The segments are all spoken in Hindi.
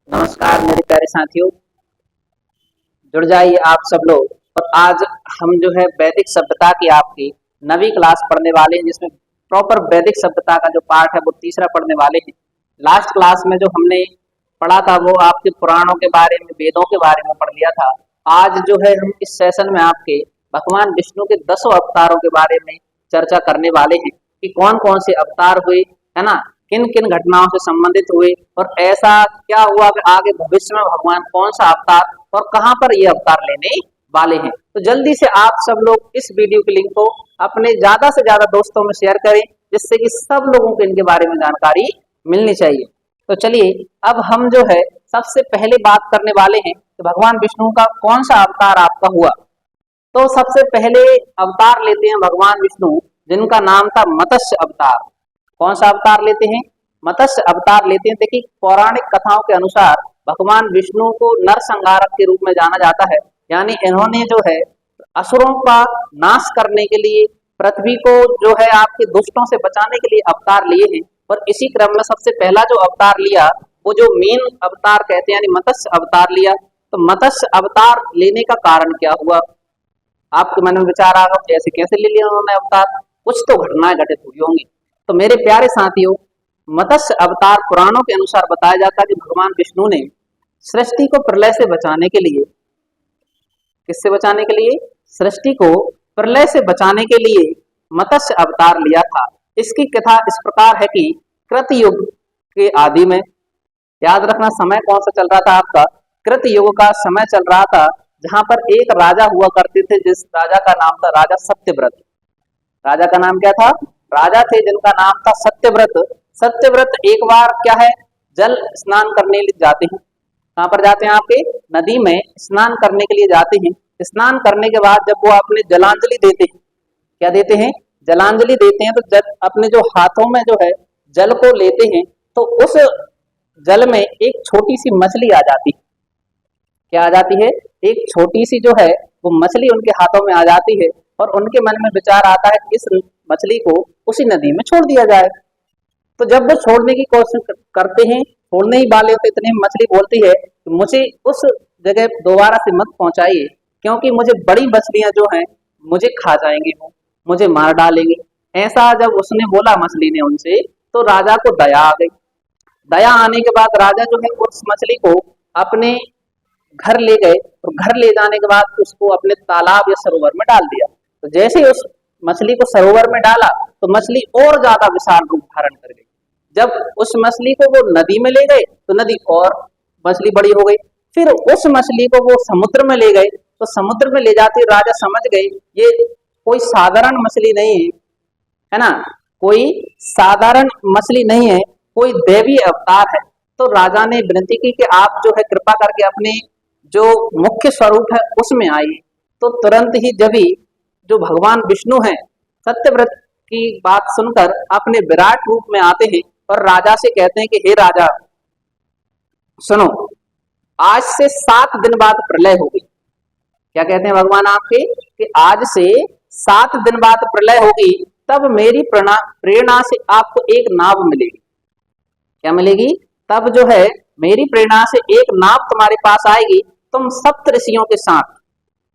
नमस्कार मेरे प्यारे साथियों, जुड़ जाइए आप सब लोग। और आज हम जो है वैदिक सभ्यता की आपकी नवी क्लास पढ़ने वाले हैं, जिसमें प्रॉपर वैदिक सभ्यता का जो पार्ट है वो तीसरा पढ़ने वाले हैं। लास्ट क्लास में जो हमने पढ़ा था वो आपके पुराणों के बारे में, वेदों के बारे में पढ़ लिया था। आज जो है हम इस सेशन में आपके भगवान विष्णु के 10 अवतारों के बारे में चर्चा करने वाले हैं कि कौन कौन से अवतार हुए, है ना, किन किन घटनाओं से संबंधित हुए और ऐसा क्या हुआ कि आगे भविष्य में भगवान कौन सा अवतार और कहां पर ये अवतार लेने वाले हैं। तो जल्दी से आप सब लोग इस वीडियो के लिंक को अपने ज्यादा से ज्यादा दोस्तों में शेयर करें, जिससे कि सब लोगों को इनके बारे में जानकारी मिलनी चाहिए। तो चलिए अब हम जो है सबसे पहले बात करने वाले हैं कि भगवान विष्णु का कौन सा अवतार आपका हुआ। तो सबसे पहले अवतार लेते हैं भगवान विष्णु, जिनका नाम था मत्स्य अवतार। कौन सा अवतार लेते हैं? मत्स्य अवतार लेते हैं। देखिए, पौराणिक कथाओं के अनुसार भगवान विष्णु को नरसंहारक के रूप में जाना जाता है, यानी इन्होंने जो है असुरों का नाश करने के लिए, पृथ्वी को जो है आपके दुष्टों से बचाने के लिए अवतार लिए हैं। और इसी क्रम में सबसे पहला जो अवतार लिया वो जो मेन अवतार कहते हैं, यानी मत्स्य अवतार लिया। तो मत्स्य अवतार लेने का कारण क्या हुआ? आपके मन में विचार आ रहा, ऐसे कैसे ले लिया उन्होंने अवतार? कुछ तो घटनाएं घटित हुई होंगी। तो मेरे प्यारे साथियों, मत्स्य अवतार पुराणों के अनुसार बताया जाता है कि भगवान विष्णु ने सृष्टि को प्रलय से बचाने के लिए, किससे बचाने के लिए? सृष्टि को प्रलय से बचाने के लिए मत्स्य अवतार लिया था। इसकी कथा इस प्रकार है कि कृत युग के आदि में, याद रखना समय कौन सा चल रहा था आपका? कृत युग का समय चल रहा था, जहां पर एक राजा हुआ करते थे, जिस राजा का नाम था राजा सत्यव्रत। राजा का नाम क्या था? राजा थे जिनका नाम था सत्यव्रत। सत्यव्रत एक बार क्या है, जल स्नान करने जाते हैं। कहां पर जाते हैं? आपके नदी में स्नान करने के लिए जाते हैं। स्नान करने के बाद जब वो अपने जलांजलि देते हैं, क्या देते हैं? जलांजलि देते हैं। तो जब अपने जो हाथों में जो है जल को लेते हैं, तो उस जल में एक छोटी सी मछली आ जाती है। क्या आ जाती है? एक छोटी सी जो है वो मछली उनके हाथों में आ जाती है। और उनके मन में विचार आता है कि इस मछली को उसी नदी में छोड़ दिया जाए। तो जब वो छोड़ने की कोशिश करते हैं, छोड़ने ही वाले होते, इतने मछली बोलती है कि मुझे उस जगह दोबारा से मत पहुंचाइए, क्योंकि मुझे बड़ी मछलियां जो हैं मुझे खा जाएंगी, वो मुझे मार डालेंगे। ऐसा जब उसने बोला मछली ने उनसे, तो राजा को दया आ गई। दया आने के बाद राजा जो है उस मछली को अपने घर ले गए, और घर ले जाने के बाद उसको अपने तालाब या सरोवर में डाल दिया। तो जैसे ही उस मछली को सरोवर में डाला, तो मछली और ज्यादा विशाल रूप धारण कर गई। जब उस मछली को वो नदी में ले गए, तो नदी और मछली बड़ी हो गई। फिर उस मछली को वो समुद्र में ले गए, तो समुद्र में ले जाते राजा समझ गए ये कोई साधारण मछली नहीं है, है ना, कोई साधारण मछली नहीं है, कोई देवी अवतार है। तो राजा ने विनती की कि आप जो है कृपा करके अपने जो मुख्य स्वरूप है उसमें आइए। तो तुरंत ही जब ही जो भगवान विष्णु हैं सत्यव्रत की बात सुनकर अपने विराट रूप में आते हैं और राजा से कहते हैं कि हे राजा सुनो, आज से 7 दिन बाद प्रलय होगी। क्या कहते हैं भगवान आपके? कि आज से 7 दिन बाद प्रलय होगी, तब मेरी प्रेरणा से आपको एक नाव मिलेगी। क्या मिलेगी? तब जो है मेरी प्रेरणा से एक नाव तुम्हारे पास आएगी। तुम सप्त ऋषियों के साथ,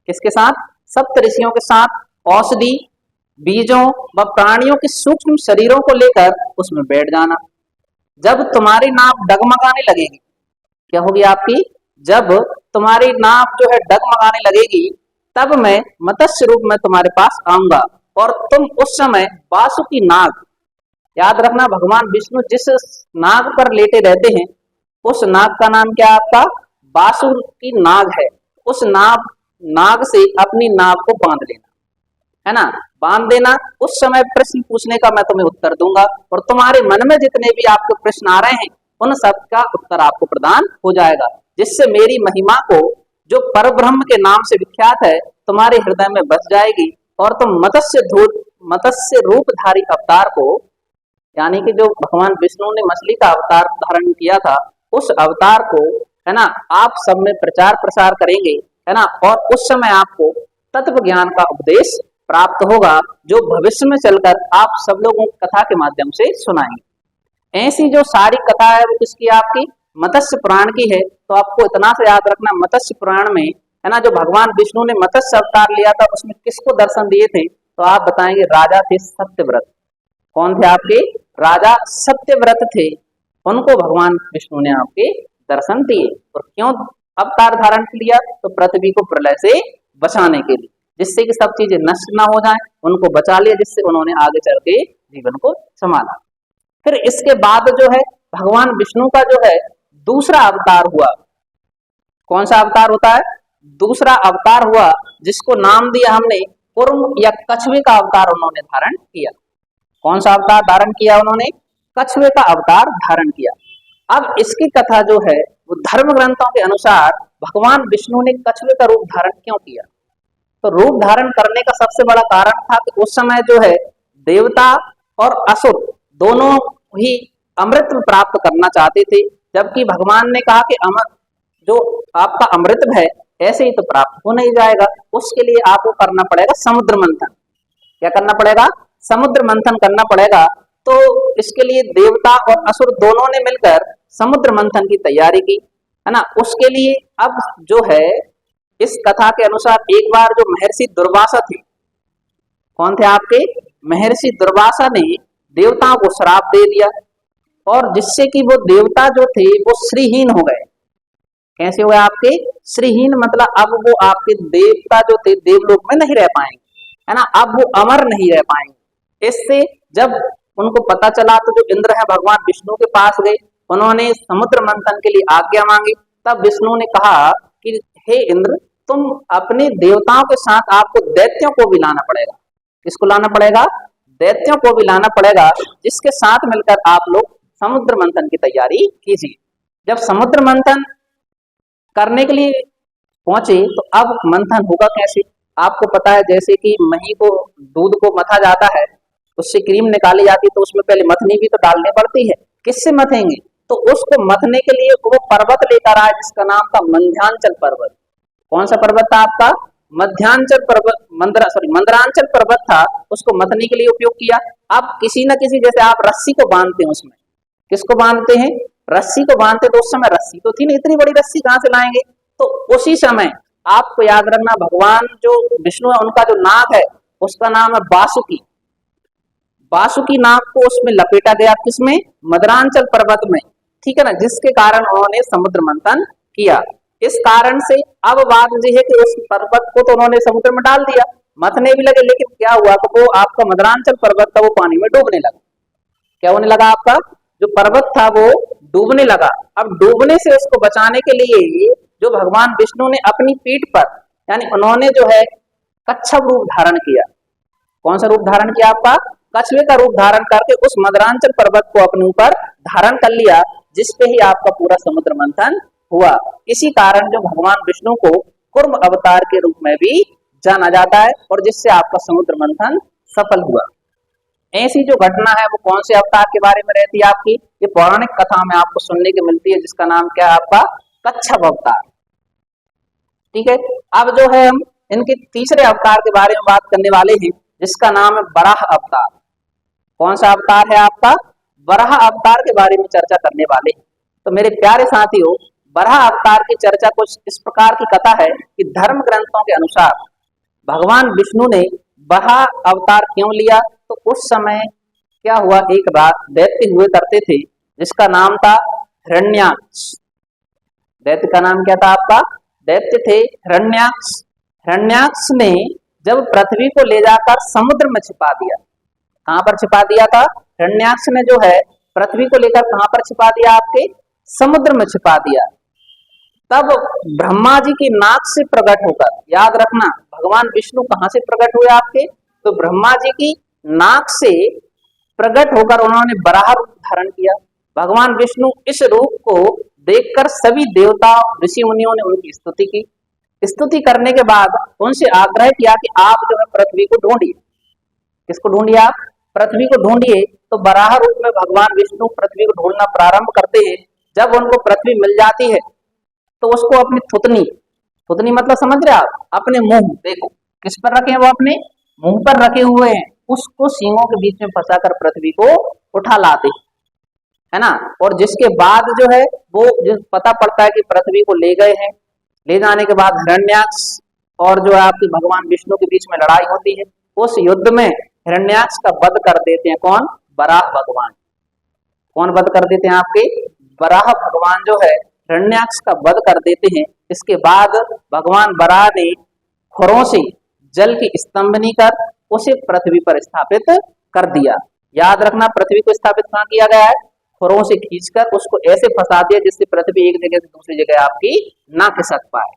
किसके साथ? सप्त ऋषियों के साथ औषधि, बीजों व प्राणियों के सूक्ष्म शरीरों को लेकर उसमें बैठ जाना। जब तुम्हारी नाव डगमगाने लगेगी, क्या होगी आपकी? जब तुम्हारी नाव जो है डगमगाने लगेगी, तब मैं मत्स्य रूप में तुम्हारे पास आऊंगा, और तुम उस समय वासुकी नाग, याद रखना भगवान विष्णु जिस नाग पर लेटे रहते हैं उस नाग का नाम क्या आपका? वासुकी नाग है। उस नाग से अपनी नाव को बांध लेना, है ना, बांध देना। उस समय प्रश्न पूछने का मैं तुम्हें उत्तर दूंगा, और तुम्हारे मन में जितने भी आपके प्रश्न आ रहे हैं उन सब का उत्तर आपको प्रदान हो जाएगा, जिससे मेरी महिमा को, जो परब्रह्म के नाम से विख्यात है, तुम्हारे हृदय में बस जाएगी। और तुम मत्स्य रूपधारी अवतार को, यानी कि जो भगवान विष्णु ने मछली का अवतार धारण किया था, उस अवतार को, है ना, आप सब में प्रचार प्रसार करेंगे, है ना। और उस समय आपको तत्व ज्ञान का उपदेश प्राप्त होगा, जो भविष्य में चलकर आप सब लोगों को कथा के माध्यम से सुनाएंगे। ऐसी जो सारी कथा है वो किसकी? आपकी मत्स्य पुराण की है, तो आपको इतना से याद रखना, मत्स्य पुराण में है ना, जो भगवान विष्णु ने मत्स्य अवतार लिया था उसमें किसको दर्शन दिए थे, तो आप बताएंगे राजा थे सत्यव्रत। कौन थे आपके? राजा सत्यव्रत थे, उनको भगवान विष्णु ने आपके दर्शन दिए। और क्यों अवतार धारण किया? तो पृथ्वी को प्रलय से बचाने के लिए, जिससे कि सब चीजें नष्ट ना हो जाए, उनको बचा लिया, जिससे उन्होंने आगे चल के जीवन को संभाला। फिर इसके बाद जो है भगवान विष्णु का जो है दूसरा अवतार हुआ। कौन सा अवतार होता है? दूसरा अवतार हुआ, जिसको नाम दिया हमने कुर्म या कछुए का अवतार उन्होंने धारण किया। कौन सा अवतार धारण किया उन्होंने? कछुए का अवतार धारण किया। अब इसकी कथा जो है वो धर्म ग्रंथों के अनुसार भगवान विष्णु ने कछुए का रूप धारण क्यों किया? तो रूप धारण करने का सबसे बड़ा कारण था कि उस समय जो है देवता और असुर दोनों ही अमृत प्राप्त करना चाहते थे, जबकि भगवान ने कहा कि अमृत जो आपका अमृत है ऐसे ही तो प्राप्त हो नहीं जाएगा, उसके लिए आपको करना पड़ेगा समुद्र मंथन। क्या करना पड़ेगा? समुद्र मंथन करना पड़ेगा। तो इसके लिए देवता और असुर दोनों ने मिलकर समुद्र मंथन की तैयारी की, है ना। उसके लिए अब जो है इस कथा के अनुसार एक बार जो महर्षि दुर्वासा थे, कौन थे आपके? महर्षि दुर्वासा ने देवताओं को श्राप दे दिया, और जिससे कि वो देवता जो थे वो श्रीहीन हो गए। कैसे हुए आपके? श्रीहीन मतलब अब वो आपके देवता जो थे देवलोक में नहीं रह पाएंगे, है ना, अब वो अमर नहीं रह पाएंगे। इससे जब उनको पता चला तो जो इंद्र है भगवान विष्णु के पास गए, उन्होंने समुद्र मंथन के लिए आज्ञा मांगी। तब विष्णु ने कहा कि हे इंद्र, तुम अपने देवताओं के साथ आपको दैत्यों को भी लाना पड़ेगा। किसको लाना पड़ेगा? दैत्यों को भी लाना पड़ेगा, जिसके साथ मिलकर आप लोग समुद्र मंथन की तैयारी कीजिए। जब समुद्र मंथन करने के लिए पहुंचे तो अब मंथन होगा कैसे? आपको पता है जैसे कि मही को, दूध को मथा जाता है, उससे क्रीम निकाली जाती है, तो उसमें पहले मथनी भी तो डालनी पड़ती है। किससे मथेंगे? तो उसको मथने के लिए वो पर्वत लेकर आए जिसका नाम था मंध्यांचल पर्वत। कौन सा पर्वत था आपका? मध्यांचल पर्वत, मंदरांचल पर्वत था, उसको मथने के लिए उपयोग किया। अब किसी न किसी, जैसे आप रस्सी को बांधते हैं, उसमें किसको बांधते हैं? रस्सी को बांधते, तो उस समय रस्सी तो थी नहीं, इतनी बड़ी रस्सी कहां से लाएंगे? तो उसी समय आपको याद रखना, भगवान जो विष्णु है उनका जो नाग है उसका नाम है बासुकी। बासुकी नाग को उसमें लपेटा गया, किसमें? मदरांचल पर्वत में, ठीक है ना, जिसके कारण उन्होंने समुद्र मंथन किया। इस कारण से अब बात यह है कि उस पर्वत को तो उन्होंने समुद्र में डाल दिया, मथने भी लगे, लेकिन क्या हुआ कि वो आपका मदरांचल पर्वत था वो पानी में डूबने लगा। क्या होने लगा? आपका जो पर्वत था वो डूबने लगा। अब डूबने से उसको बचाने के लिए जो भगवान विष्णु ने अपनी पीठ पर, यानी उन्होंने जो है कच्छप रूप धारण किया। कौन सा रूप धारण किया आपका? कछुए का रूप धारण करके उस मदरांचल पर्वत को अपने ऊपर धारण कर लिया, जिसपे ही आपका पूरा समुद्र मंथन हुआ। इसी कारण जो भगवान विष्णु को कुर्म अवतार के रूप में भी जाना जाता है, और जिससे आपका समुद्र मंथन सफल हुआ। ऐसी जो घटना है वो कौन से अवतार के बारे में रहती है आपकी? ये पौराणिक कथा में आपको सुनने की मिलती है, जिसका नाम क्या है आपका? कच्छप अवतार। ठीक है, अब जो है हम इनके तीसरे अवतार के बारे में बात करने वाले हैं, जिसका नाम है वराह अवतार। कौन सा अवतार है आपका? वराह अवतार के बारे में चर्चा करने वाले हैं। तो मेरे प्यारे साथियों, वराह अवतार की चर्चा कुछ इस प्रकार की कथा है कि धर्म ग्रंथों के अनुसार भगवान विष्णु ने वराह अवतार क्यों लिया? तो उस समय क्या हुआ, एक रात दैत्य हुए करते थे जिसका नाम था हिरण्याक्ष। दैत्य का नाम क्या था आपका? दैत्य थे हिरण्याक्ष। हिरण्याक्ष ने जब पृथ्वी को ले जाकर समुद्र में छिपा दिया। कहां पर छिपा दिया था? हिरण्याक्ष ने जो है पृथ्वी को लेकर कहां पर छिपा दिया? आपके समुद्र में छिपा दिया। तब ब्रह्मा जी की नाक से प्रकट होकर, याद रखना भगवान विष्णु कहां से प्रकट हुए आपके? तो ब्रह्मा जी की नाक से प्रकट होकर उन्होंने वराह रूप धारण किया। भगवान विष्णु इस रूप को देखकर सभी देवता ऋषि मुनियों ने उनकी स्तुति की। स्तुति करने के बाद उनसे आग्रह किया कि आप जो है पृथ्वी को ढूंढिए। किसको ढूंढिए आप? पृथ्वी को ढूंढिए। तो वराह रूप में भगवान विष्णु पृथ्वी को ढूंढना प्रारंभ करते हैं। जब उनको पृथ्वी मिल जाती है तो उसको अपनी थुतनी, थुतनी मतलब समझ रहे आप, अपने मुंह, देखो किस पर रखे हैं, वो अपने मुंह पर रखे हुए हैं, उसको सींगों के बीच में फंसाकर पृथ्वी को उठा लाते। है ना। और जिसके बाद जो है वो जो पता पड़ता है कि पृथ्वी को ले गए हैं, ले जाने के बाद हिरण्याक्ष और जो है आपकी भगवान विष्णु के बीच में लड़ाई होती है। उस युद्ध में हिरण्याक्ष का वध कर देते हैं कौन? वराह भगवान। कौन वध कर देते हैं? आपके वराह भगवान जो है हिरण्याक्ष का वध कर देते हैं। इसके बाद भगवान वराह ने खुरों से जल की स्तंभनी कर उसे पृथ्वी पर स्थापित कर दिया। याद रखना, पृथ्वी को स्थापित कहाँ किया गया है? खुरों से खींचकर उसको ऐसे फंसा दिया जिससे पृथ्वी एक जगह से दूसरी जगह आपकी ना खिसक पाए।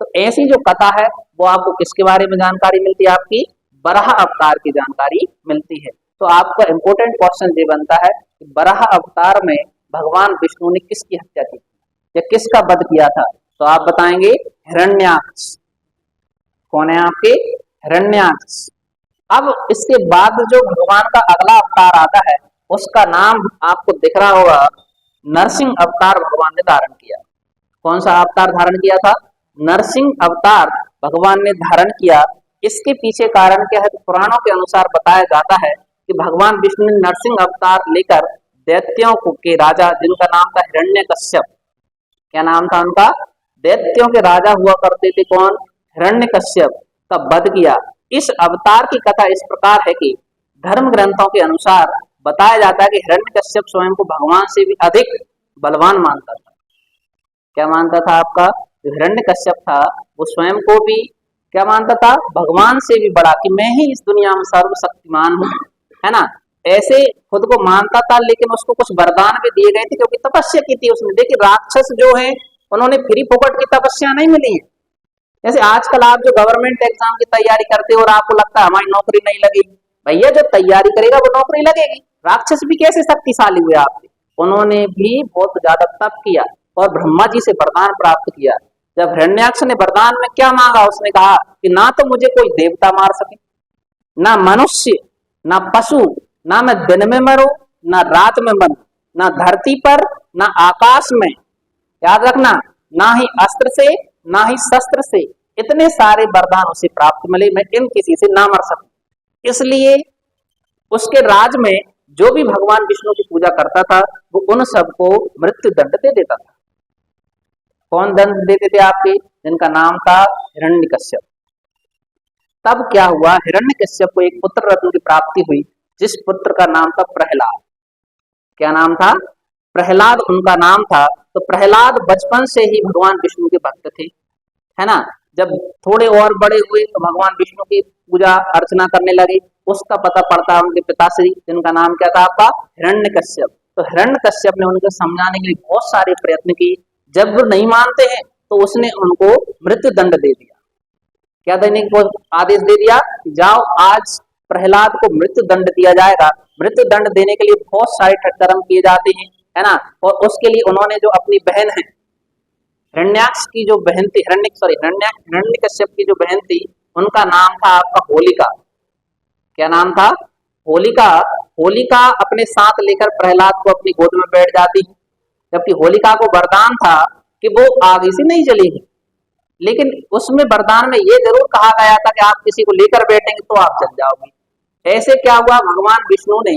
तो ऐसी जो कथा है वो आपको किसके बारे में जानकारी मिलती है? आपकी वराह अवतार की जानकारी मिलती है। तो आपका इंपोर्टेंट क्वेश्चन ये बनता है कि वराह अवतार में भगवान विष्णु ने किसकी हत्या की या किसका वध किया था? तो आप बताएंगे हिरण्याक्ष। कौन है आपके? हिरण्याक्ष। अब इसके बाद जो भगवान का अगला अवतार आता है उसका नाम आपको दिख रहा होगा, नरसिंह अवतार भगवान ने धारण किया। कौन सा अवतार धारण किया था? नरसिंह अवतार भगवान ने धारण किया। इसके पीछे कारण क्या है? तो पुराणों के अनुसार बताया जाता है कि भगवान विष्णु ने नरसिंह अवतार लेकर दैत्यों के राजा, जिनका नाम था हिरण्यकश्यप, क्या नाम था उनका? दैत्यों के राजा हुआ करते थे कौन? हिरण्यकश्यप का वध किया। इस अवतार की कथा इस प्रकार है कि धर्म ग्रंथों के अनुसार बताया जाता है कि हिरण्यकश्यप स्वयं को भगवान से भी अधिक बलवान मानता था। क्या मानता था? आपका जो हिरण्यकश्यप था वो स्वयं को भी क्या मानता था? भगवान से भी बड़ा, कि मैं ही इस दुनिया में सर्वशक्तिमान हूँ, है ना। ऐसे खुद को मानता था, लेकिन उसको कुछ वरदान भी दिए गए थे क्योंकि तपस्या की थी उसने। देखिए राक्षस जो है उन्होंने फ्री फोकट की तपस्या नहीं मिली है। जैसे आजकल आप जो गवर्नमेंट एग्जाम की तैयारी करते हो और आपको लगता है हमारी नौकरी नहीं लगेगी, भैया जो तैयारी करेगा वो नौकरी लगेगी। राक्षस भी कैसे शक्तिशाली हुए आपके? उन्होंने भी बहुत ज्यादा तप किया और ब्रह्मा जी से वरदान प्राप्त किया। जब हिरण्याक्ष ने वरदान में क्या मांगा, उसने कहा कि ना तो मुझे कोई देवता मार सके, ना मनुष्य, ना पशु, ना मैं दिन में मरूं, ना रात में मरूं, ना धरती पर, ना आकाश में, याद रखना, ना ही अस्त्र से, ना ही शस्त्र से। इतने सारे वरदान उसे प्राप्त मिले, मैं इन किसी से ना मर सकूं। इसलिए उसके राज में जो भी भगवान विष्णु की पूजा करता था वो उन सबको मृत्यु दंड दे देता था। कौन दंड देते थे आपके? जिनका नाम था हिरण्यकश्यप। तब क्या हुआ? हिरण्यकश्यप को एक पुत्र रत्न की प्राप्ति हुई, जिस पुत्र का नाम था प्रहलाद। क्या नाम था? प्रहलाद उनका नाम था। तो प्रहलाद बचपन से ही भगवान विष्णु के भक्त थे, है ना। जब थोड़े और बड़े हुए तो भगवान विष्णु की पूजा अर्चना करने लगे। उसका पता पड़ता उनके पिताश्री, जिनका नाम क्या था आपका? हिरण्यकश्यप। तो हिरण्यकश्यप ने उनको समझाने के लिए बहुत सारे प्रयत्न किए। जब वो नहीं मानते हैं तो उसने उनको मृत्यु दंड दे दिया। क्या देने को आदेश दे दिया? जाओ आज प्रहलाद को मृत्यु दंड दिया जाएगा। मृत्यु दंड देने के लिए बहुत सारे कर्म किए जाते हैं, है ना। और उसके लिए उन्होंने जो अपनी बहन है हिरण्याक्ष की जो बहन थी, हिरण्यकश्यप की जो बहन थी, उनका नाम था आपका होलिका। क्या नाम था? होलिका। होलिका अपने साथ लेकर प्रहलाद को अपनी गोद में बैठ जाती, जबकि होलिका को वरदान था कि वो आगे से नहीं चलेगी। लेकिन उसमें वरदान में ये जरूर कहा गया था कि आप किसी को लेकर बैठेंगे तो आप चल जाओगे। ऐसे क्या हुआ? भगवान विष्णु ने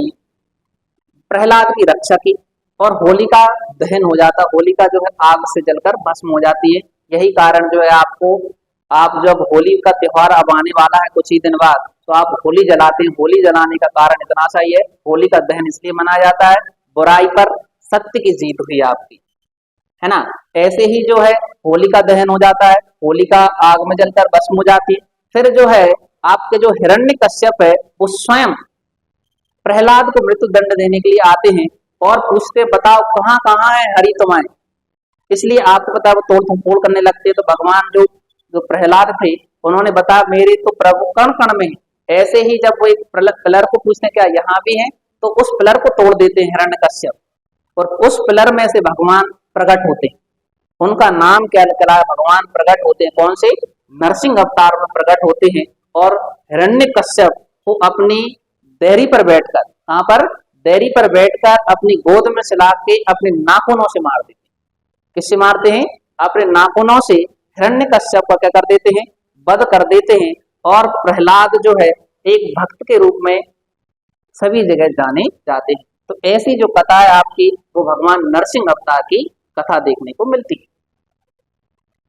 प्रहलाद की रक्षा की और होलिका दहन हो जाता। होलिका जो है आग से जलकर भस्म हो जाती है। यही कारण जो है आपको, आप जब होली का त्योहार अब आने वाला है कुछ ही दिन बाद, तो आप होली जलाते हैं। होली जलाने का कारण इतना सा ही है, होली का दहन इसलिए मनाया जाता है, बुराई पर सत्य की जीत हुई आपकी, है ना। ऐसे ही जो है होलिका दहन हो जाता है, होलिका आग में जलकर भस्म हो जाती है। फिर जो है आपके जो हिरण्यकश्यप है वो स्वयं प्रहलाद को मृत्यु दंड देने के लिए आते हैं और पूछते बताओ कहाँ कहाँ है हरि तुम्हारे। इसलिए आपको पता है वो तोड़ फोड़ करने लगते हैं। तो भगवान जो जो प्रहलाद थे उन्होंने बताया मेरे तो प्रभु कण कण में है। ऐसे ही जब वो एक पिलर को पूछते क्या यहाँ भी है, तो उस पिलर को तोड़ देते हैं हिरण्यकश्यप और उस पिलर में से भगवान प्रकट होते हैं। उनका नाम क्या निकला है? भगवान प्रकट होते हैं कौन से? नरसिंह अवतार में प्रकट होते हैं। और हिरण्यकश्यप को अपनी देहरी पर बैठकर, कहां पर? देहरी पर बैठकर अपनी गोद में सिला के अपने नाखूनों से मार देते हैं। किससे मारते हैं? अपने नाखूनों से हिरण्यकश्यप को क्या कर देते हैं? वध कर देते हैं। और प्रहलाद जो है एक भक्त के रूप में सभी जगह जाने जाते हैं। तो ऐसी जो कथा है आपकी वो भगवान नरसिंह अवतार की कथा देखने को मिलती है।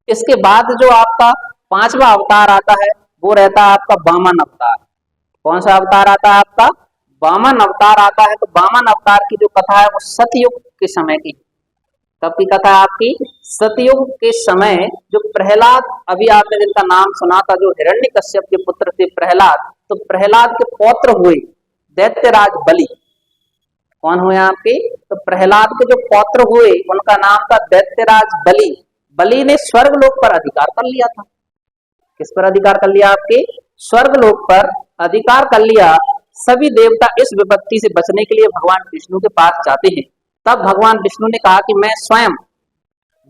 इसके बाद जो आपका पांचवा अवतार आता है वो रहता है आपका वामन अवतार। कौन सा अवतार आता है आपका? वामन अवतार आता है। तो वामन अवतार की जो कथा है वो सतयुग के समय की। कब की कथा है आपकी? सतयुग के समय जो प्रहलाद, अभी आपने जिनका नाम सुना था, जो हिरण्यकश्यप के पुत्र थे प्रहलाद, तो प्रहलाद के पौत्र हुए दैत्यराज बलि। कौन हुए आपके? तो प्रहलाद के जो पौत्र हुए उनका नाम था दैत्यराज बलि। बलि ने स्वर्गलोक पर अधिकार कर लिया था। किस पर अधिकार कर लिया आपके? स्वर्गलोक पर अधिकार कर लिया। सभी देवता इस विपत्ति से बचने के लिए भगवान विष्णु के पास जाते हैं। तब भगवान विष्णु ने कहा कि मैं स्वयं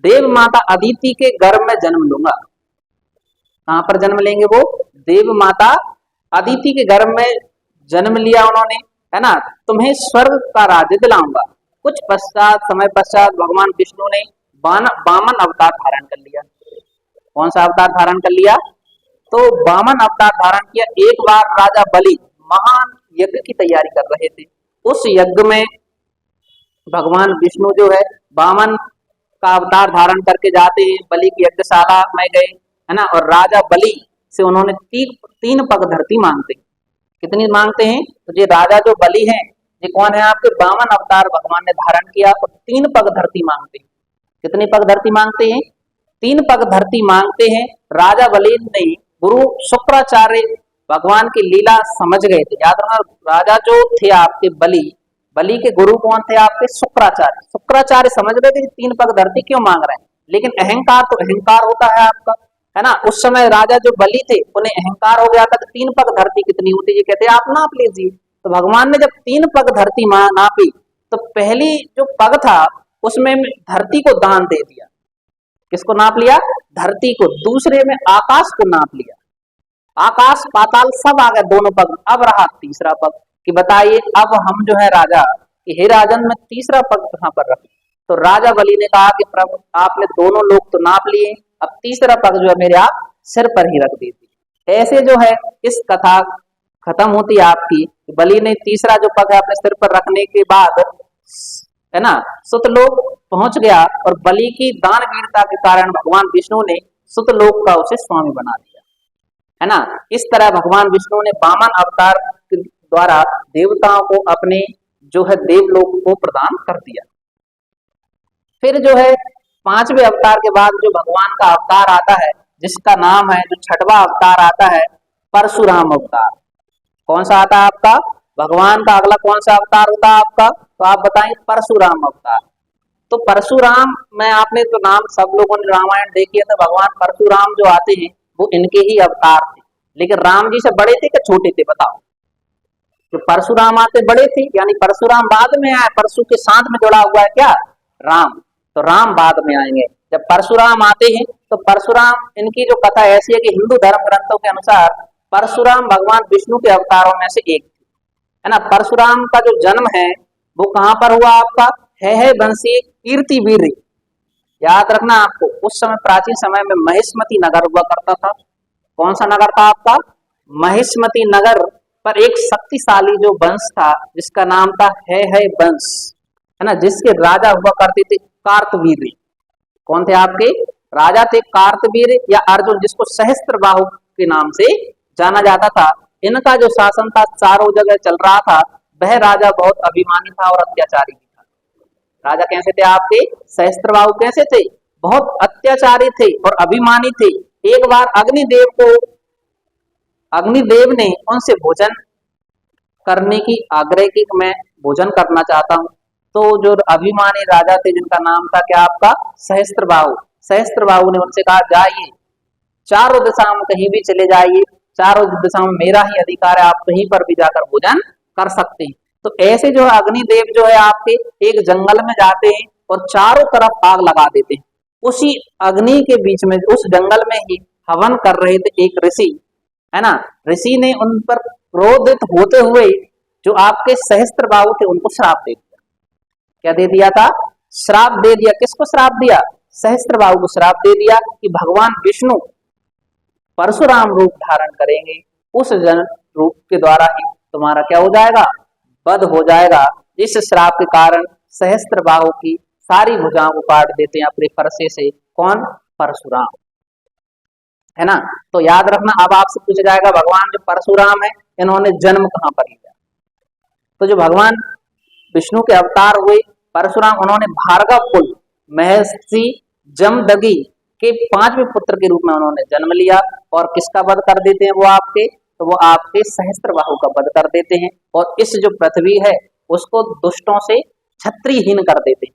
देव माता अदिति के गर्भ में जन्म लूंगा। कहां पर जन्म लेंगे वो? देव माता अदिति के गर्भ में जन्म लिया उन्होंने, है ना। तुम्हें स्वर्ग का राज्य दिलाऊंगा। कुछ समय पश्चात भगवान विष्णु ने वामन अवतार धारण कर लिया। कौन सा अवतार धारण कर लिया? तो वामन अवतार धारण किया। एक बार राजा बलि महान यज्ञ की तैयारी कर रहे थे। उस यज्ञ में भगवान विष्णु जो है वामन का अवतार धारण करके जाते हैं, बलि की यज्ञशाला में गए, है ना। और राजा बलि से उन्होंने तीन पग धरती मांगते। कितनी मांगते हैं? तो ये राजा जो बलि हैं ये कौन है आपके? वामन अवतार भगवान ने धारण किया और 3 पग धरती मांगते हैं। कितनी पग धरती मांगते हैं? 3 पग धरती मांगते हैं। राजा बलि ने गुरु शुक्राचार्य भगवान की लीला समझ गए थे। याद रखना, राजा जो थे आपके बलि, बलि के गुरु कौन थे आपके? शुक्राचार्य। शुक्राचार्य समझ गए थे कि 3 पग धरती क्यों मांग रहे हैं, लेकिन अहंकार तो अहंकार होता है आपका, है ना। उस समय राजा जो बलि थे उन्हें अहंकार हो गया था कि 3 पग धरती कितनी होती है, कहते आप नाप लीजिए। तो भगवान ने जब 3 पग धरती नापी तो पहली जो पग था उसमें धरती को दान दे दिया। किसको नाप लिया? धरती को। दूसरे में आकाश को नाप लिया। आकाश पाताल सब आ गए दोनों पग। अब रहा तीसरा पग कि बताइए अब हम जो है राजा कि हे राजन मैं तीसरा पग कहां पर रखूं। तो राजा बलि ने कहा कि प्रभु आपने दोनों लोग तो नाप लिए, अब तीसरा पग जो है मेरे आप सिर पर ही रख दीजिए। ऐसे जो है इस कथा खत्म होती है आपकी। बलि ने तीसरा जो पग है अपने सिर पर रखने के बाद, है ना, सुतलोक पहुंच गया और बलि की दान वीरता के कारण भगवान विष्णु ने सुतलोक का उसे स्वामी बना दिया, है ना। इस तरह भगवान विष्णु ने वामन अवतार के द्वारा देवताओं को अपने जो है देवलोक को प्रदान कर दिया। फिर जो है 5वें अवतार के बाद जो भगवान का अवतार आता है जिसका नाम है, जो 6वां अवतार आता है परशुराम अवतार। कौन सा आता है आपका? भगवान का अगला कौन सा अवतार होता है आपका? तो आप बताएं परशुराम अवतार। तो परशुराम में आपने तो नाम सब लोगों ने रामायण देखी है, तो भगवान परशुराम जो आते हैं वो इनके ही अवतार थे। लेकिन राम जी से बड़े थे कि छोटे थे बताओ? जो परशुराम आते बड़े थे, यानी परशुराम बाद में आए। परशु के साथ में जुड़ा हुआ है क्या? राम। तो राम बाद में आएंगे। जब परशुराम आते हैं तो परशुराम, इनकी जो कथा ऐसी है कि हिंदू धर्म ग्रंथों के अनुसार परशुराम भगवान विष्णु के अवतारों में से एक, है ना। परशुराम का जो जन्म है वो कहां पर हुआ आपका? है बंसी कीर्तिवीर। याद रखना आपको, उस समय प्राचीन समय में महिष्मती नगर हुआ करता था। कौन सा नगर था आपका? महिष्मती नगर पर एक शक्तिशाली जो वंश था जिसका नाम था है वंश, है ना, जिसके राजा हुआ करते थे कार्तवीर। कौन थे आपके? राजा थे कार्तवीर या अर्जुन, जिसको सहस्त्रबाहु के नाम से जाना जाता था। इनका जो शासन था चारों जगह चल रहा था। वह राजा बहुत अभिमानी था और अत्याचारी भी था। राजा कैसे थे आपके? सहस्त्रबाहु कैसे थे? बहुत अत्याचारी थे और अभिमानी थे। एक बार अग्निदेव ने उनसे भोजन करने की आग्रह की, मैं भोजन करना चाहता हूं। तो जो अभिमानी राजा थे जिनका नाम था क्या आपका? सहस्त्रबाहु। सहस्त्रबाहु ने उनसे कहा जाइए, चारों दिशाओं में कहीं भी चले जाइए, चारों दिशाओं में मेरा ही अधिकार है, आप कहीं पर भी जाकर भोजन कर सकते हैं। तो ऐसे जो अग्निदेव जो है आपके एक जंगल में जाते हैं और चारों तरफ आग लगा देते हैं। उसी अग्नि के बीच में, उस जंगल में ही हवन कर रहे थे एक ऋषि, है ना। ऋषि ने उन पर क्रोधित होते हुए जो आपके सहस्त्रबाहु थे उनको श्राप दे दिया। क्या दे दिया था? श्राप दे दिया। किसको श्राप दिया? सहस्त्रबाहु को श्राप दे दिया कि भगवान विष्णु परशुराम रूप धारण करेंगे, उस जन रूप के द्वारा ही तुम्हारा क्या हो जाएगा? वध हो जाएगा। इस श्राप के कारण सहस्त्रबाहु की सारी भुजाओं को काट देते हैं अपने फरसे से। कौन? परशुराम, है ना। तो याद रखना, अब आपसे पूछा जाएगा भगवान जो परशुराम है इन्होंने जन्म कहाँ पर लिया? तो जो भगवान विष्णु के अवतार हुए परशुराम, उन्होंने भार्गव कुल महर्षि जमदग्नि के 5वें पुत्र के रूप में उन्होंने जन्म लिया। और किसका वध कर देते हैं वो आपके? तो वो आपके सहस्त्रबाहु का वध कर देते हैं और इस जो पृथ्वी है उसको दुष्टों से छत्रीहीन कर देते हैं।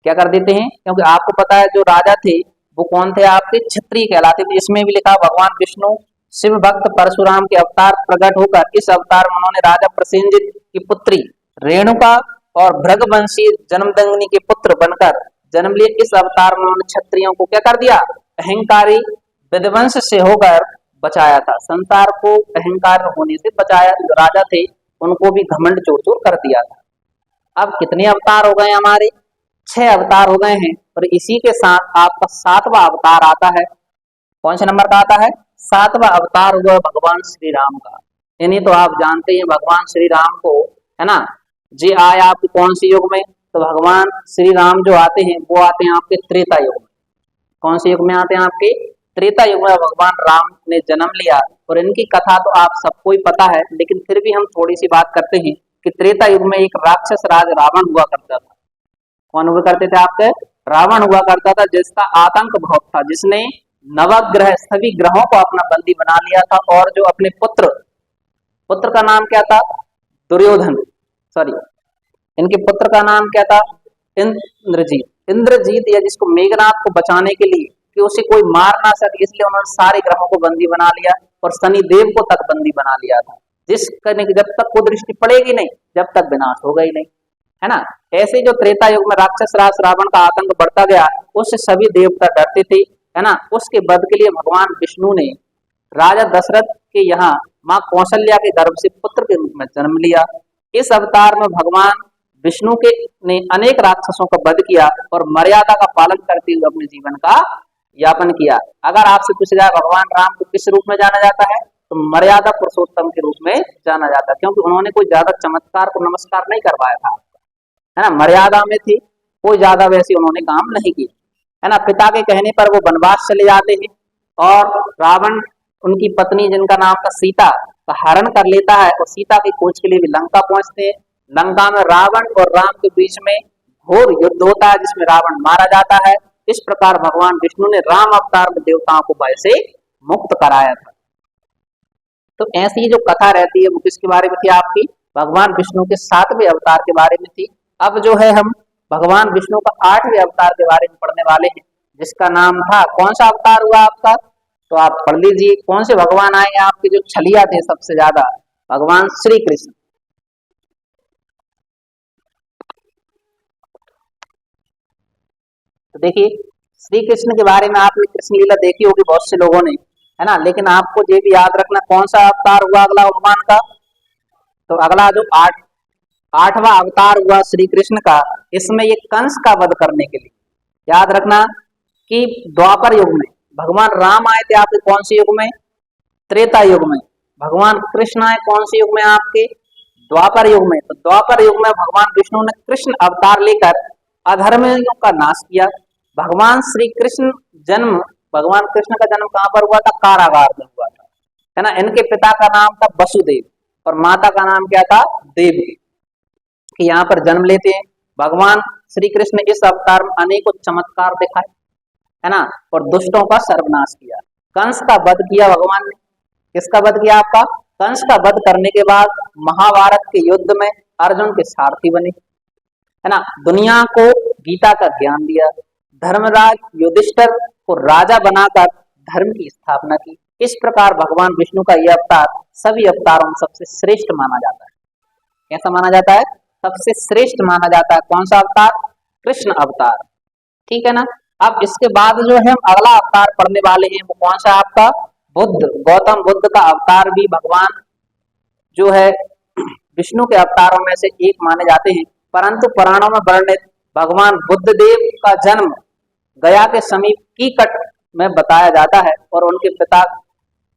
क्या कर देते हैं? क्योंकि आपको पता है जो राजा थे वो कौन थे? आपके क्षत्रिय कहलाते थे। इसमें भी लिखा भगवान विष्णु शिव भक्त परशुराम के अवतार प्रकट होकर इस अवतार में उन्होंने राजा प्रसेनजित की पुत्री रेणुका और भृगवंशी जमदग्नि के पुत्र बनकर जन्म लिए। इस अवतार में उन्होंने क्षत्रियों को क्या कर दिया? अहंकारी विध्वंस से होकर बचाया था। संसार को अहंकार होने से बचाया। जो राजा थे उनको भी घमंड चोर चोर कर दिया था। अब कितने अवतार हो गए हमारे? 6 अवतार हो गए हैं। और इसी के साथ आपका 7वां अवतार आता है। कौन से नंबर का आता है? 7वां अवतार हुआ भगवान श्री राम का। इन्हीं तो आप जानते हैं भगवान श्री राम को, है ना। जी आए आपके कौन से युग में? तो भगवान श्री राम जो आते हैं वो आते हैं आपके त्रेता युग में। कौन से युग में आते हैं? आपके त्रेता युग में भगवान राम ने जन्म लिया। और इनकी कथा तो आप सबको ही पता है, लेकिन फिर भी हम थोड़ी सी बात करते हैं कि त्रेता युग में एक राक्षस राज रावण हुआ करता था। कौन हुआ करते थे आपके? रावण हुआ करता था, जिसका आतंक बहुत था, जिसने नवग्रह सभी ग्रहों को अपना बंदी बना लिया था। और जो अपने पुत्र का नाम क्या था? दुर्योधन, सॉरी, इनके पुत्र का नाम क्या था? इंद्रजीत, या जिसको मेघनाथ को बचाने के लिए कि उसे कोई मार ना सके, इसलिए उन्होंने सारे ग्रहों को बंदी बना लिया और शनि देव को तक बंदी बना लिया था। जिस करने की जब तक को दृष्टि पड़ेगी नहीं जब तक विनाश होगा ही नहीं, है ना। ऐसे जो त्रेता युग में राक्षस राज रावण का आतंक बढ़ता गया, उससे सभी देवता डरते थे, है ना। उसके वध के लिए भगवान विष्णु ने राजा दशरथ के यहाँ माँ कौशल्या के गर्भ से पुत्र के रूप में जन्म लिया। इस अवतार में भगवान विष्णु के ने अनेक राक्षसों का वध किया और मर्यादा का पालन करते हुए अपने जीवन का यापन किया। अगर आपसे पूछा जाए भगवान राम को किस रूप में जाना जाता है, तो मर्यादा पुरुषोत्तम के रूप में जाना जाता है, क्योंकि उन्होंने कोई ज्यादा चमत्कार को नमस्कार नहीं करवाया था, है ना। मर्यादा में थी, कोई ज्यादा वैसे उन्होंने काम नहीं की, है ना। पिता के कहने पर वो वनवास चले जाते हैं और रावण उनकी पत्नी जिनका नाम था सीता का हरण कर लेता है और सीता की खोज के लिए भी लंका पहुंचते हैं। लंका में रावण और राम के बीच में घोर युद्ध होता है, जिसमें रावण मारा जाता है। इस प्रकार भगवान विष्णु ने राम अवतार में देवताओं को भय से मुक्त कराया था। तो ऐसी जो कथा रहती है वो किसके बारे में थी? आपकी भगवान विष्णु के 7वें अवतार के बारे में थी। अब जो है हम भगवान विष्णु का 8वें अवतार के बारे में पढ़ने वाले हैं, जिसका नाम था, कौन सा अवतार हुआ आपका? तो आप पढ़ लीजिए कौन से भगवान आए आपके जो छलिया थे सबसे ज्यादा? भगवान श्री कृष्ण। तो देखिए श्री कृष्ण के बारे में आपने कृष्ण लीला देखी होगी बहुत से लोगों ने, है ना। लेकिन आपको ये भी याद रखना कौन सा अवतार हुआ अगला भगवान का? तो अगला जो 8वां अवतार हुआ श्री कृष्ण का, इसमें ये कंस का वध करने के लिए, याद रखना कि द्वापर युग में भगवान राम आए थे आपके कौन से युग में? त्रेता युग में। भगवान कृष्ण आए कौन से युग में? आपके द्वापर युग में। तो द्वापर युग में भगवान विष्णु ने कृष्ण अवतार लेकर अधर्मियों का नाश किया। भगवान श्री कृष्ण भगवान कृष्ण का जन्म कहाँ पर हुआ था? कारागार में हुआ था, है ना। इनके पिता का नाम था वसुदेव और माता का नाम क्या था? देवकी। यहाँ पर जन्म लेते हैं भगवान श्री कृष्ण। इस अवतार में अनेकों चमत्कार दिखाए, है ना, और दुष्टों का सर्वनाश किया। कंस का वध किया भगवान ने। किसका वध किया आपका? कंस का वध करने के बाद महाभारत के युद्ध में अर्जुन के सारथी बने, है ना। दुनिया को गीता का ज्ञान दिया। धर्मराज युधिष्ठिर को राजा बनाकर धर्म की स्थापना की। इस प्रकार भगवान विष्णु का यह अवतार सभी अवतारों में सबसे श्रेष्ठ माना जाता है। कैसा माना जाता है? सबसे श्रेष्ठ माना जाता है। कौन सा अवतार? कृष्ण अवतार, ठीक है ना। अब इसके बाद जो है हम अगला अवतार पढ़ने वाले हैं, वो कौन सा आपका? बुद्ध। गौतम बुद्ध का अवतार भी भगवान जो है विष्णु के अवतारों में से एक माने जाते हैं, परंतु पुराणों में वर्णित भगवान बुद्ध देव का जन्म गया के समीप कीकट में बताया जाता है और उनके पिता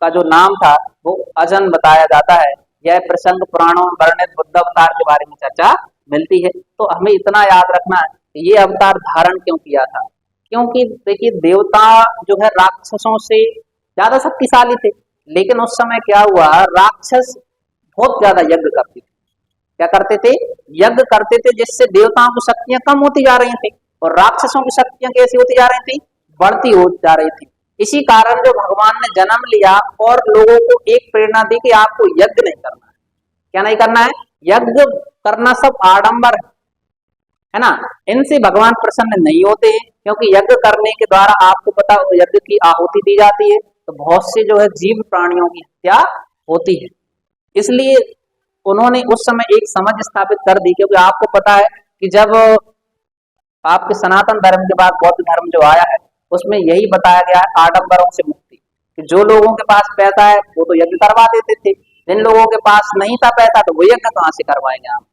का जो नाम था वो अजन बताया जाता है। यह प्रसंग पुराणों में वर्णित बुद्ध अवतार के बारे में चर्चा मिलती है। तो हमें इतना याद रखना है कि ये अवतार धारण क्यों किया था, क्योंकि देखिए देवता जो है राक्षसों से ज्यादा शक्तिशाली थे, लेकिन उस समय क्या हुआ, राक्षस बहुत ज्यादा यज्ञ करते थे। क्या करते थे, यज्ञ करते थे, जिससे देवताओं की शक्तियां कम होती जा रही थी और राक्षसों की शक्तियां कैसी होती जा रही थी, बढ़ती हो जा रही थी। इसी कारण जो भगवान ने जन्म लिया और लोगों को एक प्रेरणा दी कि आपको यज्ञ नहीं करना है। क्या नहीं करना है, यज्ञ करना सब आडंबर है ना, इनसे भगवान प्रसन्न नहीं होते हैं, क्योंकि यज्ञ करने के द्वारा आपको पता हो यज्ञ की आहुति दी जाती है, तो बहुत से जो है जीव प्राणियों की हत्या होती है। इसलिए उन्होंने उस समय एक समझ स्थापित कर दी, क्योंकि आपको पता है कि जब आपके सनातन धर्म के बाद बौद्ध धर्म जो आया है, उसमें यही बताया गया है आडंबरों से मुक्ति, कि जो लोगों के पास पैसा है वो तो यज्ञ करवा देते थे, जिन लोगों के पास नहीं था पैसा तो वो यज्ञ कहाँ से करवाएंगे आप।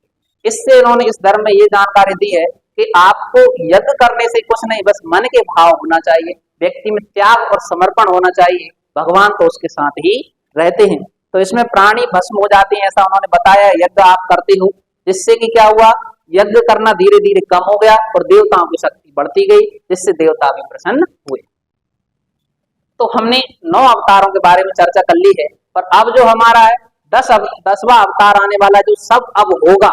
इससे उन्होंने इस धर्म में ये जानकारी दी है कि आपको यज्ञ करने से कुछ नहीं, बस मन के भाव होना चाहिए, व्यक्ति में त्याग और समर्पण होना चाहिए, भगवान तो उसके साथ ही रहते हैं। तो इसमें प्राणी भस्म हो जाते हैं, ऐसा उन्होंने बताया। यज्ञ आप करते हो, जिससे कि क्या हुआ, यज्ञ करना धीरे धीरे कम हो गया और देवताओं की शक्ति बढ़ती गई, जिससे देवता भी प्रसन्न हुए। तो हमने 9 अवतारों के बारे में चर्चा कर ली है, और अब जो हमारा है 10वां अवतार आने वाला, जो सब अब होगा।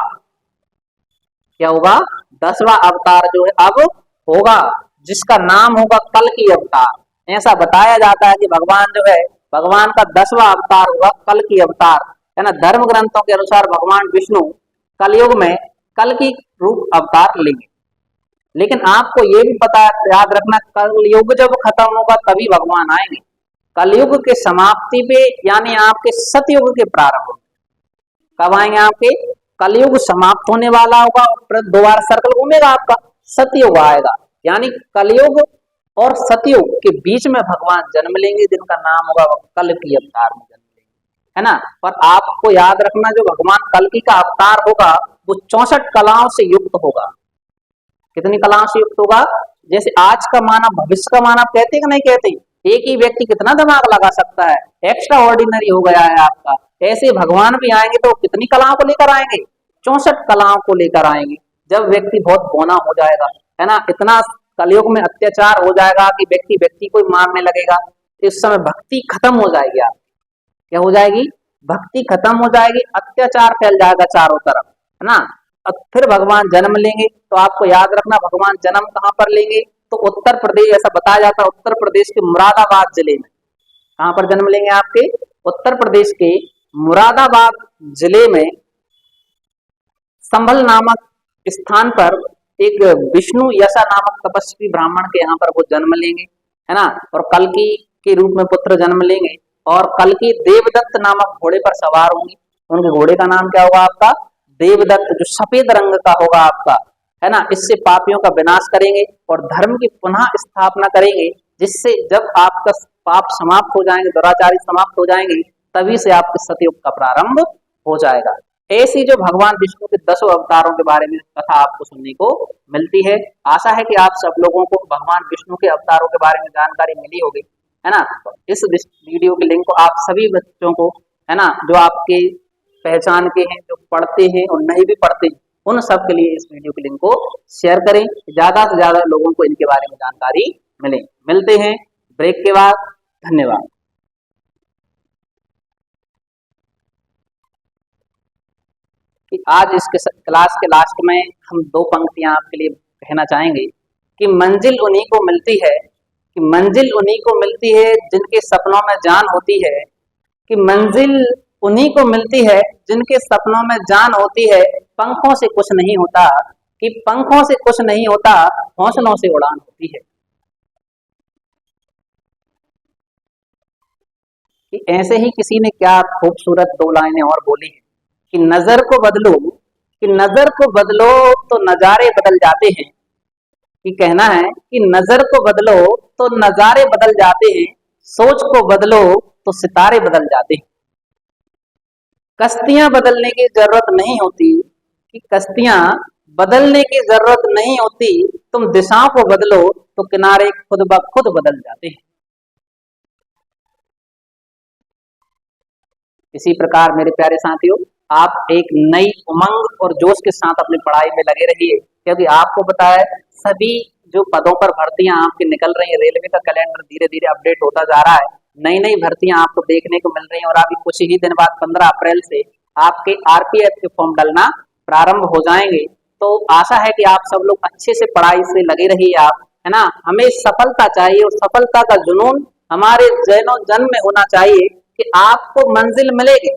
क्या होगा, 10वां अवतार जो है अब होगा, जिसका नाम होगा कल की अवतार। ऐसा बताया जाता है कि भगवान जो है, भगवान का 10वां अवतार होगा कल की अवतार, है ना। धर्म ग्रंथों के अनुसार भगवान विष्णु कलयुग में कल की रूप अवतार लेंगे। लेकिन आपको ये भी पता, याद रखना, कलयुग जब खत्म होगा तभी भगवान आएंगे। कलयुग के समाप्ति पे, यानी आपके सतयुग के प्रारंभ में कब आएंगे, आपके कलयुग समाप्त होने वाला होगा और दोबारा सर्कल घूमेगा, आपका सतयुग आएगा। यानी कलयुग और सतयुग के बीच में भगवान जन्म लेंगे, जिनका नाम होगा कल की अवतार में जन्म लेंगे, है ना। और आपको याद रखना, जो भगवान कल्कि का अवतार होगा वो 64 कलाओं से युक्त होगा। कितनी कलाओं से युक्त होगा, जैसे आज का मानव भविष्य का मानव कहते कि नहीं कहते, एक ही व्यक्ति कितना दिमाग लगा सकता है, एक्स्ट्रा ऑर्डिनरी हो गया है आपका। ऐसे भगवान भी आएंगे तो कितनी कलाओं को लेकर आएंगे, 64 कलाओं को लेकर आएंगे। जब व्यक्ति बहुत बौना हो जाएगा, है ना, इतना कलयुग में अत्याचार हो जाएगा कि व्यक्ति व्यक्ति को मारने लगेगा, इस समय भक्ति खत्म हो जाएगी। आप क्या हो जाएगी, भक्ति खत्म हो जाएगी, अत्याचार फैल जाएगा चारों तरफ, है ना। अब फिर भगवान जन्म लेंगे, तो आपको याद रखना भगवान जन्म कहाँ पर लेंगे, तो उत्तर प्रदेश, ऐसा बताया जाता है उत्तर प्रदेश के मुरादाबाद जिले में। कहाँ पर जन्म लेंगे, आपके उत्तर प्रदेश के मुरादाबाद जिले में संभल नामक स्थान पर एक विष्णु यशा नामक तपस्वी ब्राह्मण के यहाँ पर वो जन्म लेंगे, है ना। और कल्कि के रूप में पुत्र जन्म लेंगे, और कल्कि देवदत्त नामक घोड़े पर सवार होंगे। उनके घोड़े का नाम क्या होगा, आपका देवदत्त, जो सफेद रंग का होगा आपका, है ना। इससे पापियों का विनाश करेंगे और धर्म की पुनः स्थापना करेंगे, जिससे जब आपका पाप समाप्त हो जाएंगे, दुराचारी समाप्त हो जाएंगे, तभी से आपके सतयुग का प्रारंभ हो जाएगा। ऐसी जो भगवान विष्णु के 10 अवतारों के बारे में कथा आपको सुनने को मिलती है। आशा है कि आप सब लोगों को भगवान विष्णु के अवतारों के बारे में जानकारी मिली होगी, है ना। तो इस वीडियो के लिंक को आप सभी बच्चों को, है ना, जो आपके पहचान के हैं, जो पढ़ते हैं और नहीं भी पढ़ते, उन सब के लिए इस वीडियो के लिंक को शेयर करें, ज्यादा से ज्यादा लोगों को इनके बारे में जानकारी मिले। मिलते हैं ब्रेक के बाद, धन्यवाद। कि आज इसके क्लास के लास्ट में हम 2 पंक्तियां आपके लिए कहना चाहेंगे कि मंजिल उन्हीं को मिलती है, कि मंजिल उन्हीं को मिलती है जिनके सपनों में जान होती है, कि मंजिल उन्हीं को मिलती है जिनके सपनों में जान होती है। पंखों से कुछ नहीं होता, कि पंखों से कुछ नहीं होता, हौसलों से उड़ान होती है। कि ऐसे ही किसी ने क्या खूबसूरत 2 लाइनें और बोली है कि नजर को बदलो, कि नजर को बदलो तो नजारे बदल जाते हैं। कि कहना है कि नजर को बदलो तो नजारे बदल जाते हैं, सोच को बदलो तो सितारे बदल जाते हैं। कश्तियां बदलने की जरूरत नहीं होती, कि कश्तियां बदलने की जरूरत नहीं होती, तुम दिशाओं को बदलो तो किनारे खुद ब खुद बदल जाते हैं। इसी प्रकार मेरे प्यारे साथियों, आप एक नई उमंग और जोश के साथ अपनी पढ़ाई में लगे रहिए, क्योंकि आपको पता है सभी जो पदों पर भर्तियां आपकी निकल रही है, रेलवे का कैलेंडर धीरे धीरे अपडेट होता जा रहा है, नई नई भर्तियां आपको देखने को मिल रही हैं और अभी कुछ ही दिन बाद 15 अप्रैल से आपके आरपीएफ के फॉर्म डलना प्रारंभ हो जाएंगे। तो आशा है कि आप सब लोग अच्छे से पढ़ाई से लगे रहिए, आप है ना। हमें सफलता चाहिए और सफलता का जुनून हमारे जैनो जन्म में होना चाहिए कि आपको मंजिल मिलेगी,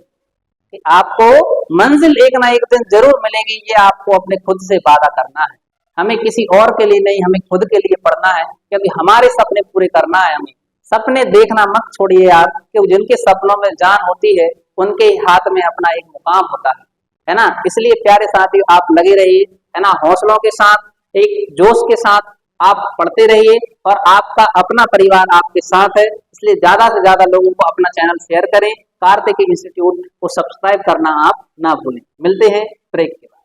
कि आपको मंजिल एक ना एक दिन जरूर मिलेगी। ये आपको अपने खुद से वादा करना है, हमें किसी और के लिए नहीं, हमें खुद के लिए पढ़ना है, क्योंकि हमारे सपने पूरे करना है। हमें सपने देखना मत छोड़िए आप, क्योंकि जिनके सपनों में जान होती है उनके हाथ में अपना एक मुकाम होता है ना। इसलिए प्यारे साथियों आप लगे रहिए, है ना, हौसलों के साथ, एक जोश के साथ आप पढ़ते रहिए और आपका अपना परिवार आपके साथ है। इसलिए ज्यादा से ज्यादा लोगों को अपना चैनल शेयर करें, कार्तिक इंस्टीट्यूट को सब्सक्राइब करना आप ना भूलें। मिलते हैं ब्रेक के बाद।